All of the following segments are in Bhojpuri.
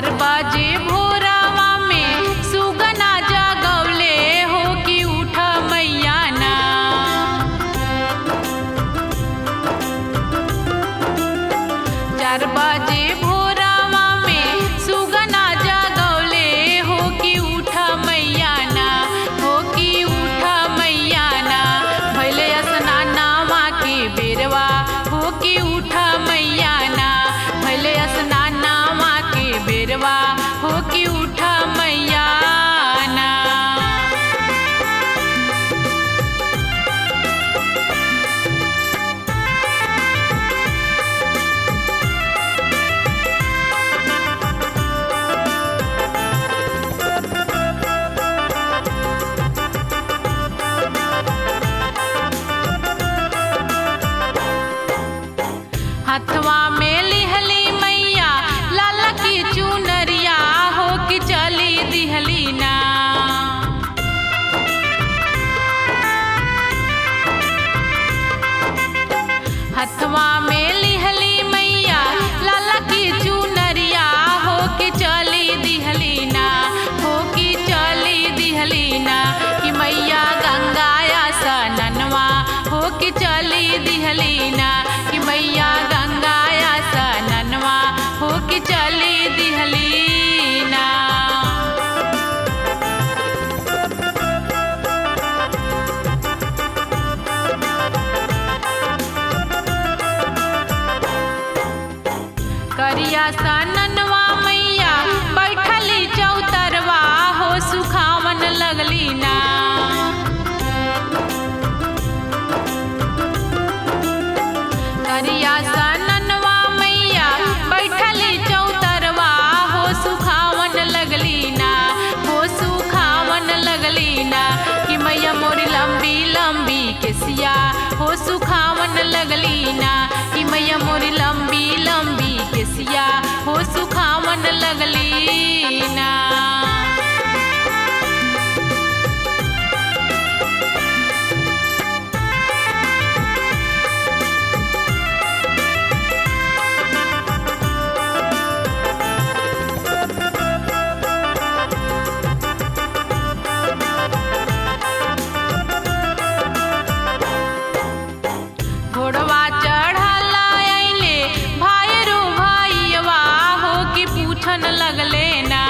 चार बजे भोरवा में सुगना जगवले हो कि उठ मैया ना। 4 बजे भोरवा में सुगना जगवले हो कि उठ मैया ना, हो कि उठ मैया ना। भैले स्नानवा के बेरवा हो कि उठ मैया ना, भैले स्नानवा के बेरवा हो कि उठ मैया ना। हथवा में लिहली मैया लाल की चुनरिया हो कि चली दिहली ना। हथवा में लिहली मैया लाल की चुनरिया हो कि चली दिहली ना, हो कि चली दिहली ना। कि मैया गंगाया सननवा हो कि चली दिहली ना, कि मैया गंगाया सननवा हो कि चली दिहली ना। करिया सननवा मैया बैठली चौतरवा हो सुखावन लगली ना। करिया सननवा मैया बैठली चौतरवा हो सुखावन लगली ना, हो सुखावन लगली ना। कि मैया मोरी लंबी लंबी केसिया हो सुखावन लगली ना, कि मैया मोरी लंबी लंबी केसिया हो सुखावन लगली ना। घोड़वा चढ़ल अइले भैरू भैया हो कि पूछन लगले ना।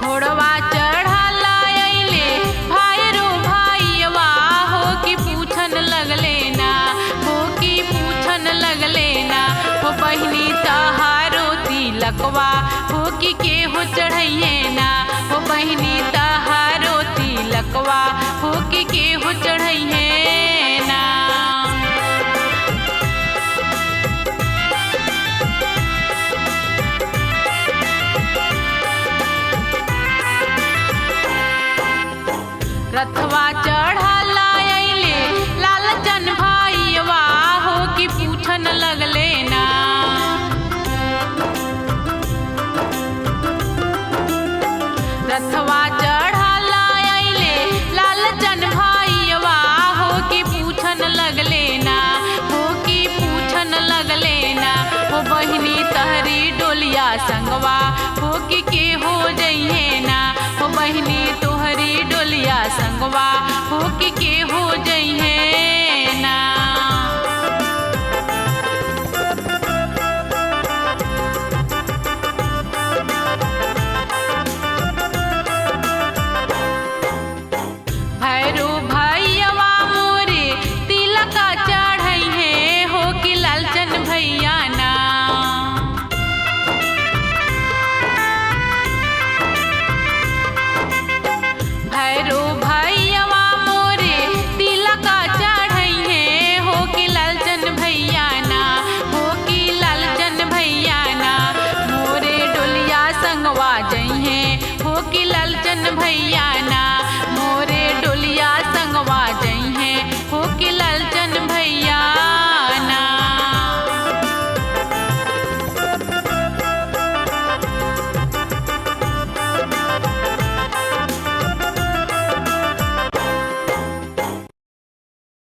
घोड़वा चढ़ल अइले भैरू भैया हो कि पूछन लगले ना, हो कि पूछन लगले ना। हो बहिनी तहारो तिलकवा हो कि केहू चढ़ैये ना, हो बहिनी तहारो तिलकवा हो कि केहू चढ़ैये ना। रथवा चढ़ल अइले लालचन भैया हो कि पूछन लगले ना। रथवा चढ़ल अइले लालचन भैया हो कि पूछन लगले ना, हो कि पूछन लगले ना। हो बहिनी तहरी डोलिया संगवा हो कि के हो जइहे ना, हो बहिनी तोहरी डोलिया संगवा